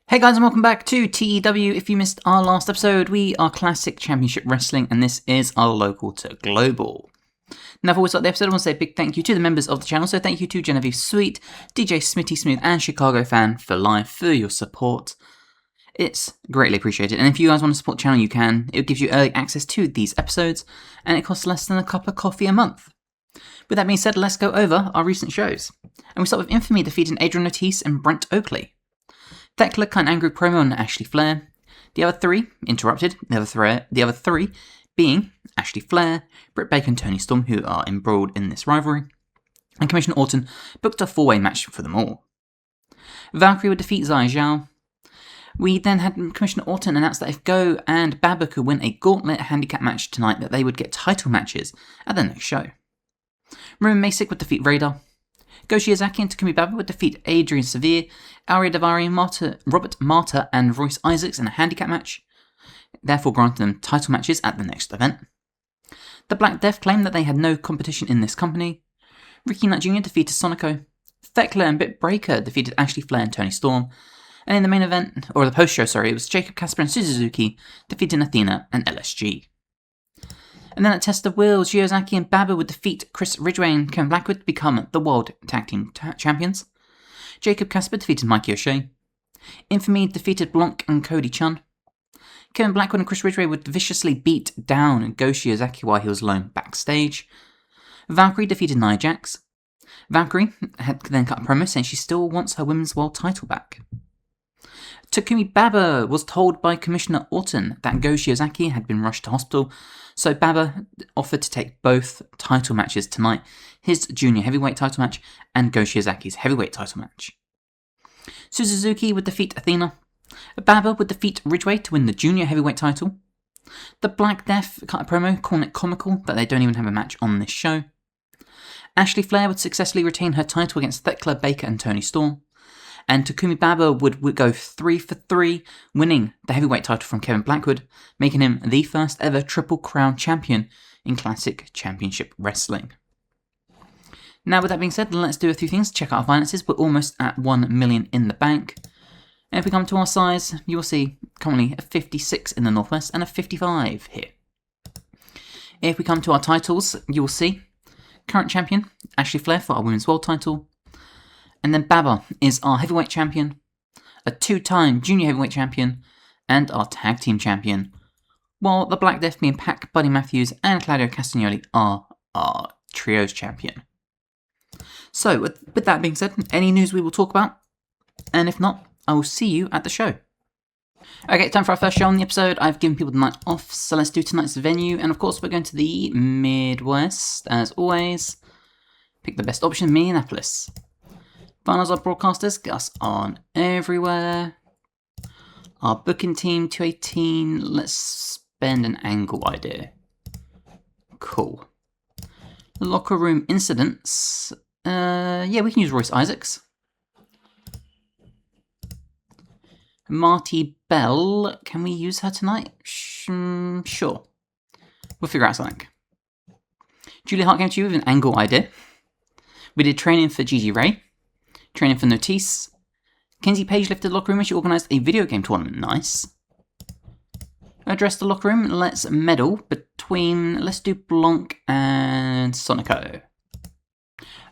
Hey guys, and welcome back to TEW. If you missed our last episode, we are Classic Championship Wrestling, and this is our local to global. Now, before we start the episode, I want to say a big thank you to the members of the channel. So thank you to Genevieve Sweet, DJ Smitty Smooth, and Chicago Fan for Life for your support. It's greatly appreciated. And if you guys want to support the channel, you can. It gives you early access to these episodes, and it costs less than a cup of coffee a month. With that being said, let's go over our recent shows. And we start with Infamy defeating Adrian Ortiz and Brent Oakley. Thekla cut an angry promo on Ashley Flair. The other three interrupted. The other three being Ashley Flair, Britt Baker and Toni Storm, who are embroiled in this rivalry. And Commissioner Orton booked a four-way match for them all. Valkyrie would defeat Xia Zhao. We then had Commissioner Orton announce that if Go and Baba could win a gauntlet handicap match tonight, that they would get title matches at the next show. Roman Masick would defeat Radar. Go Shiozaki and Takumi Baba would defeat Adrian Severe, Aria Davari, Robert Marta, and Royce Isaacs in a handicap match, therefore granting them title matches at the next event. The Black Death claimed that they had no competition in this company. Ricky Knight Jr. defeated Sonico. Thekla and Britt Baker defeated Ashley Flair and Toni Storm. And in the main event, or the post-show, it was Jacob Kasper and Suzuki defeating Athena and LSG. And then at Test of Wills, Shiozaki and Baba would defeat Chris Ridgway and Kevin Blackwood to become the World Tag Team Champions. Jacob Kasper defeated Mikey O'Shea. Infamy defeated Blanc and Cody Chun. Kevin Blackwood and Chris Ridgway would viciously beat down Go Shiozaki while he was alone backstage. Valkyrie defeated Nia Jax. Valkyrie had then cut a promo saying she still wants her Women's World title back. Takumi Baba was told by Commissioner Orton that Go Shiozaki had been rushed to hospital, so Baba offered to take both title matches tonight, his junior heavyweight title match and Go Shiozaki's heavyweight title match. Suzuki would defeat Athena. Baba would defeat Ridgway to win the junior heavyweight title. The Black Death cut a promo calling it comical that they don't even have a match on this show. Ashley Flair would successfully retain her title against Thekla, Baker and Toni Storm. And Takumi Baba would go 3 for 3, winning the heavyweight title from Kevin Blackwood, making him the first ever Triple Crown champion in Classic Championship Wrestling. Now, with that being said, let's do a few things. Check out our finances. We're almost at 1 million in the bank. And if we come to our size, you will see currently a 56 in the Northwest and a 55 here. If we come to our titles, you will see current champion, Ashley Flair for our Women's World title. And then Baba is our heavyweight champion, a 2-time junior heavyweight champion, and our tag team champion, while the Black Death being Pac, Buddy Matthews, and Claudio Castagnoli are our trios champion. So, with that being said, any news we will talk about, and if not, I will see you at the show. Okay, time for our first show on the episode. I've given people the night off, so let's do tonight's venue, and of course we're going to the Midwest, as always. Pick the best option, Minneapolis. Finals, our broadcasters get us on everywhere. Our booking team, 218. Let's spend an angle idea. Cool. Locker room incidents. Yeah, we can use Royce Isaacs. Marty Bell. Can we use her tonight? Sure. We'll figure out something. Julia Hart came to you with an angle idea. We did training for Gigi Ray. Training for Notice. Kenzie Page lifted the locker room and she organised a video game tournament. Nice. Address the locker room. Let's medal between... Let's do Blanc and Sonico.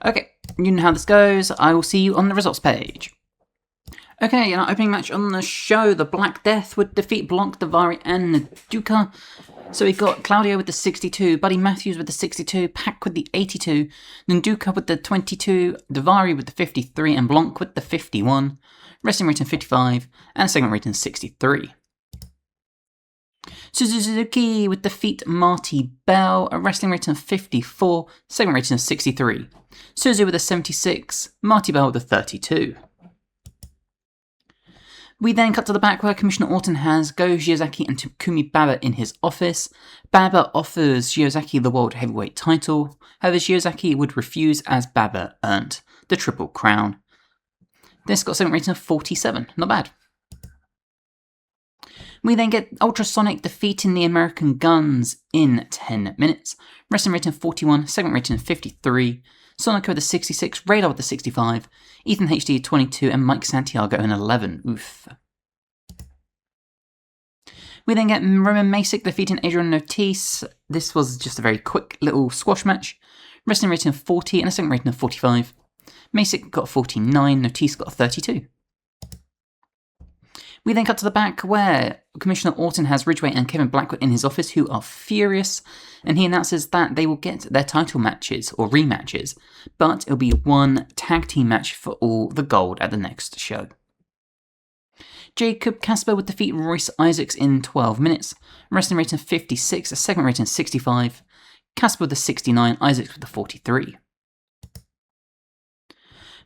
Okay, you know how this goes. I will see you on the results page. Okay, in our opening match on the show, the Black Death would defeat Blanc, Davari and Naduka. So we got Claudio with the 62, Buddy Matthews with the 62, Pac with the 82, Nanduka with the 22, Davari with the 53, and Blanc with the 51. Wrestling rating 55, and segment rating 63. Suzuki would defeat Marty Bell, a wrestling rating of 54, segment rating of 63. Suzu with a 76, Marty Bell with a 32. We then cut to the back where Commissioner Orton has Go Shiozaki and Takumi Baba in his office. Baba offers Shiozaki the World Heavyweight title. However, Shiozaki would refuse as Baba earned the Triple Crown. This got a segment rating of 47. Not bad. We then get Ultrasonic defeating the American Guns in 10 minutes. Wrestling rating of 41, segment rating of 53. Sonico with a 66, Radar with a 65, Ethan HD 22, and Mike Santiago an 11. Oof. We then get Roman Masick defeating Adrian Notice. This was just a very quick little squash match. Wrestling rating of 40 and a second rating of 45. Masick got 49, Notice got 32. We then cut to the back where Commissioner Orton has Ridgeway and Kevin Blackwood in his office who are furious, and he announces that they will get their title matches or rematches, but it'll be one tag team match for all the gold at the next show. Jacob Kasper would defeat Royce Isaacs in 12 minutes, wrestling rating of 56, a second rating of 65, Kasper with the 69, Isaacs with the 43.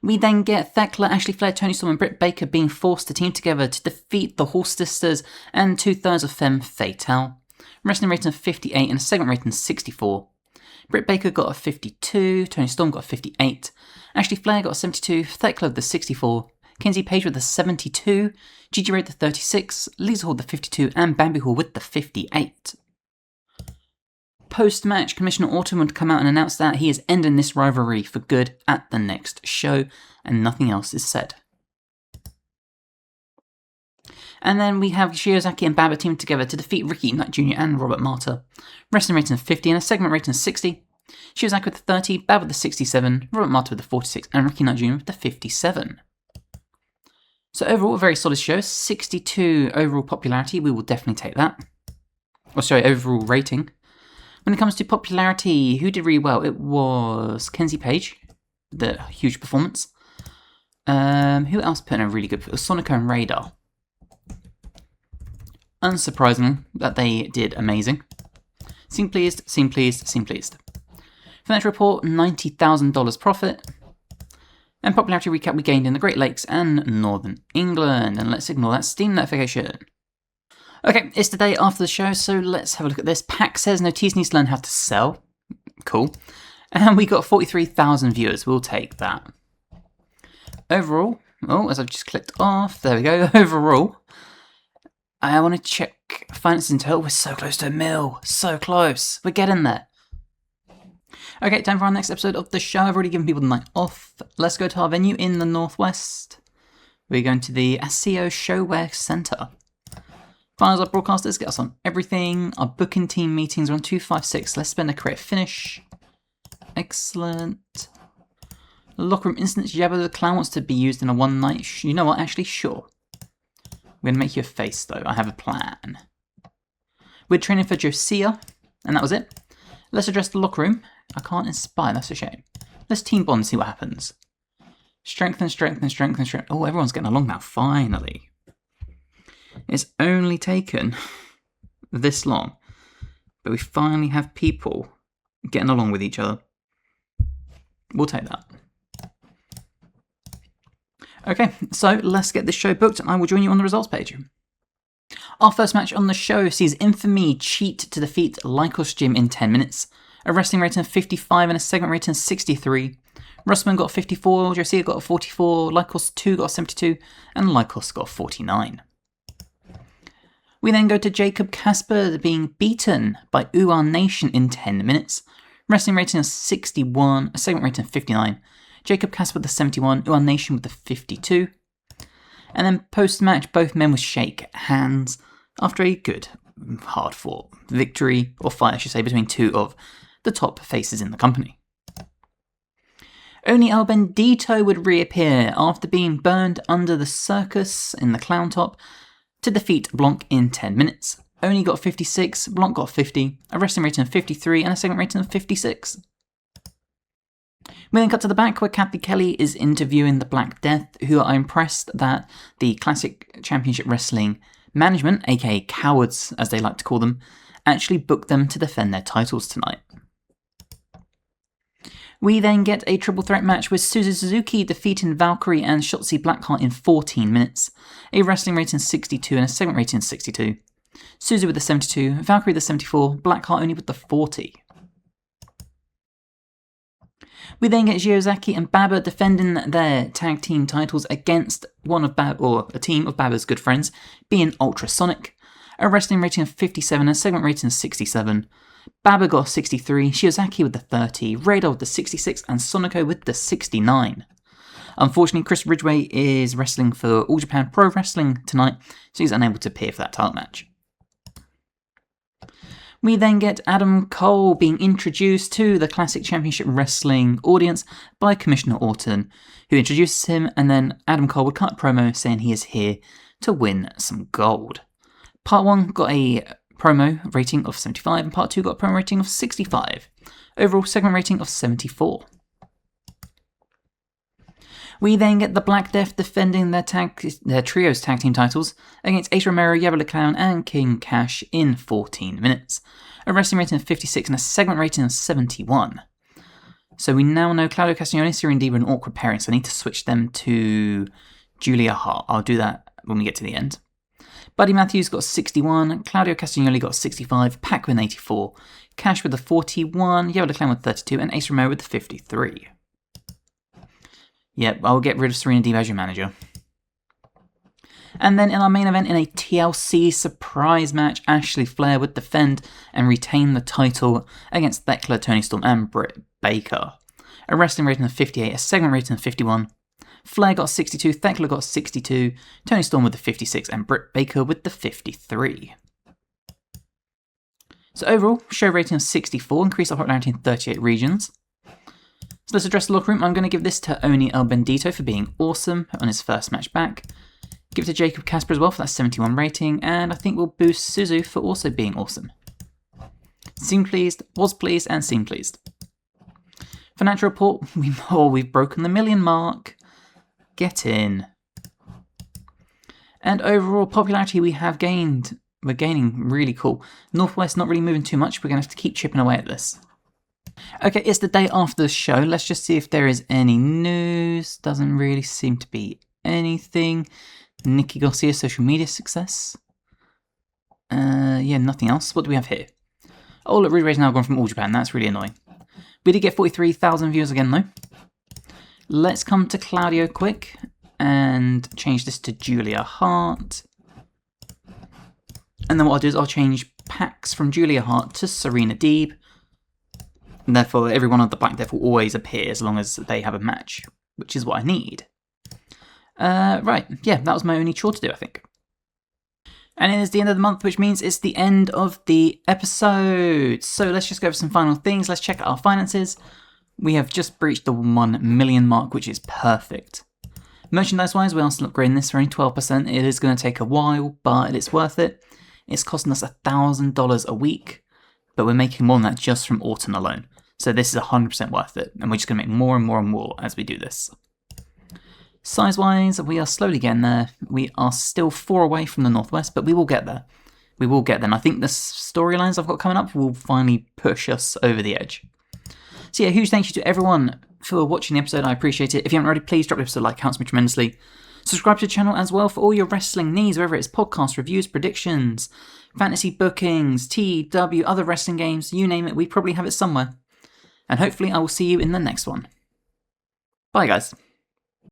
We then get Thekla, Ashley Flair, Toni Storm and Britt Baker being forced to team together to defeat the Horse Sisters and 2/3 of Femme Fatale. Wrestling rating of 58 and a segment rating of 64. Britt Baker got a 52, Toni Storm got a 58, Ashley Flair got a 72, Thekla with the 64, Kinsey Page with the 72, Gigi Ray with the 36, Lisa Hall with the 52 and Bambi Hall with the 58. Post-match, Commissioner Orton would come out and announce that he is ending this rivalry for good at the next show, and nothing else is said. And then we have Shiozaki and Baba teamed together to defeat Ricky Knight Jr. and Robert Marta. Wrestling rating of 50 and a segment rating of 60. Shiozaki with the 30, Baba with the 67, Robert Marta with the 46, and Ricky Knight Jr. with the 57. So overall, a very solid show. 62 overall popularity, we will definitely take that. Overall rating. When it comes to popularity, who did really well? It was Kenzie Page, the huge performance. Who else put in a really good performance? Sonica and Radar. Unsurprisingly, that they did amazing. Seem pleased, seem pleased, seem pleased. Financial report, $90,000 profit. And popularity recap we gained in the Great Lakes and Northern England. And let's ignore that Steam notification. Okay, it's the day after the show, so let's have a look at this. Pack says Notice needs to learn how to sell. Cool. And we got 43,000 viewers. We'll take that. Overall, as I've just clicked off, there we go. Overall, I want to check finances in total. We're so close to $1 million. So close. We're getting there. Okay, time for our next episode of the show. I've already given people the night off. Let's go to our venue in the Northwest. We're going to the ASIO Showwear Centre. Find our broadcasters, get us on everything. Our booking team meetings are on 256. Let's spend a career finish. Excellent. Locker room instance. Jabba the Clown wants to be used in a one night. You know what? Actually, sure. We're going to make you a face, though. I have a plan. We're training for Josiah, and that was it. Let's address the locker room. I can't inspire. That's a shame. Let's team bond and see what happens. Strengthen, strengthen, strengthen, strengthen. Oh, everyone's getting along now. Finally. It's only taken this long, but we finally have people getting along with each other. We'll take that. Okay, so let's get this show booked and I will join you on the results page. Our first match on the show sees Infamy cheat to defeat Lycos Jim in 10 minutes. A wrestling rating of 55 and a segment rating of 63. Russman got 54, Josiah got a 44, Lycos 2 got a 72, and Lycos got a 49. We then go to Jacob Kasper being beaten by UR Nation in 10 minutes. Wrestling rating of 61, a segment rating of 59. Jacob Kasper with the 71, UR Nation with the 52. And then post-match, both men would shake hands after a good, hard-fought victory, or fight I should say, between two of the top faces in the company. Only El Bendito would reappear after being burned under the circus in the clown top to defeat Blanc in 10 minutes. Only got 56, Blanc got 50, a wrestling rating of 53 and a segment rating of 56. We then cut to the back where Kathy Kelly is interviewing the Black Death, who are impressed that the Classic Championship Wrestling management, aka cowards as they like to call them, actually booked them to defend their titles tonight. We then get a triple threat match with Suzu Suzuki defeating Valkyrie and Shotzi Blackheart in 14 minutes. A wrestling rating of 62 and a segment rating of 62. Suzu with the 72, Valkyrie the 74, Blackheart only with the 40. We then get Shiozaki and Baba defending their tag team titles against a team of Baba's good friends, being Ultrasonic. A wrestling rating of 57 and a segment rating of 67. Baba got 63, Shiozaki with the 30, Radar with the 66, and Sonoko with the 69. Unfortunately, Chris Ridgeway is wrestling for All Japan Pro Wrestling tonight, so he's unable to appear for that title match. We then get Adam Cole being introduced to the Classic Championship Wrestling audience by Commissioner Orton, who introduces him, and then Adam Cole would cut a promo saying he is here to win some gold. Part 1 got a promo rating of 75, and Part 2 got a promo rating of 65. Overall segment rating of 74. We then get the Black Death defending their trios tag team titles against Ace Romero, Yabba Clown, and King Cash in 14 minutes. A wrestling rating of 56 and a segment rating of 71. So we now know Claudio Castagnoli, Serena Deeb, and awkward pairing, so I need to switch them to Julia Hart. I'll do that when we get to the end. Buddy Matthews got 61, Claudio Castagnoli got 65, Pac with 84, Cash with the 41, Yabba Clown with 32, and Ace Romero with the 53. Yep, I'll get rid of Serena Deeb as your manager. And then in our main event, in a TLC surprise match, Ashley Flair would defend and retain the title against Thekla, Toni Storm, and Britt Baker. A wrestling rating of 58, a segment rating of 51. Flair got 62, Thekla got 62, Toni Storm with the 56, and Britt Baker with the 53. So overall, show rating of 64, increased our popularity in 38 regions. So let's address the locker room. I'm going to give this to Oni El Bendito for being awesome on his first match back. Give it to Jacob Casper as well for that 71 rating, and I think we'll boost Suzu for also being awesome. Seemed pleased, was pleased, and seemed pleased. Financial report, we've broken the million mark. Get in. And overall popularity we have gained. We're gaining really cool. Northwest not really moving too much. We're going to have to keep chipping away at this. Okay, it's the day after the show. Let's just see if there is any news. Doesn't really seem to be anything. Nikki Garcia's social media success. Yeah, nothing else. What do we have here? Oh, look, Rudy Ray's now gone from All Japan. That's really annoying. We did get 43,000 views again, though. Let's come to Claudio quick and change this to Julia Hart. And then what I'll do is I'll change packs from Julia Hart to Serena Deeb. And therefore, every one of the Black Death will always appear as long as they have a match, which is what I need. Right, yeah, that was my only chore to do, I think. And it is the end of the month, which means it's the end of the episode. So let's just go over some final things. Let's check out our finances. We have just breached the 1 million mark, which is perfect. Merchandise-wise, we are still upgrading this for only 12%. It is going to take a while, but it's worth it. It's costing us $1,000 a week, but we're making more than that just from Orton alone. So this is 100% worth it, and we're just going to make more and more and more as we do this. Size-wise, we are slowly getting there. We are still 4 away from the Northwest, but we will get there. We will get there, and I think the storylines I've got coming up will finally push us over the edge. So yeah, huge thank you to everyone for watching the episode. I appreciate it. If you haven't already, please drop the episode a like, helps me tremendously. Subscribe to the channel as well for all your wrestling needs, whether it's podcast reviews, predictions, fantasy bookings, TEW, other wrestling games, you name it, we probably have it somewhere. And hopefully I will see you in the next one. Bye guys.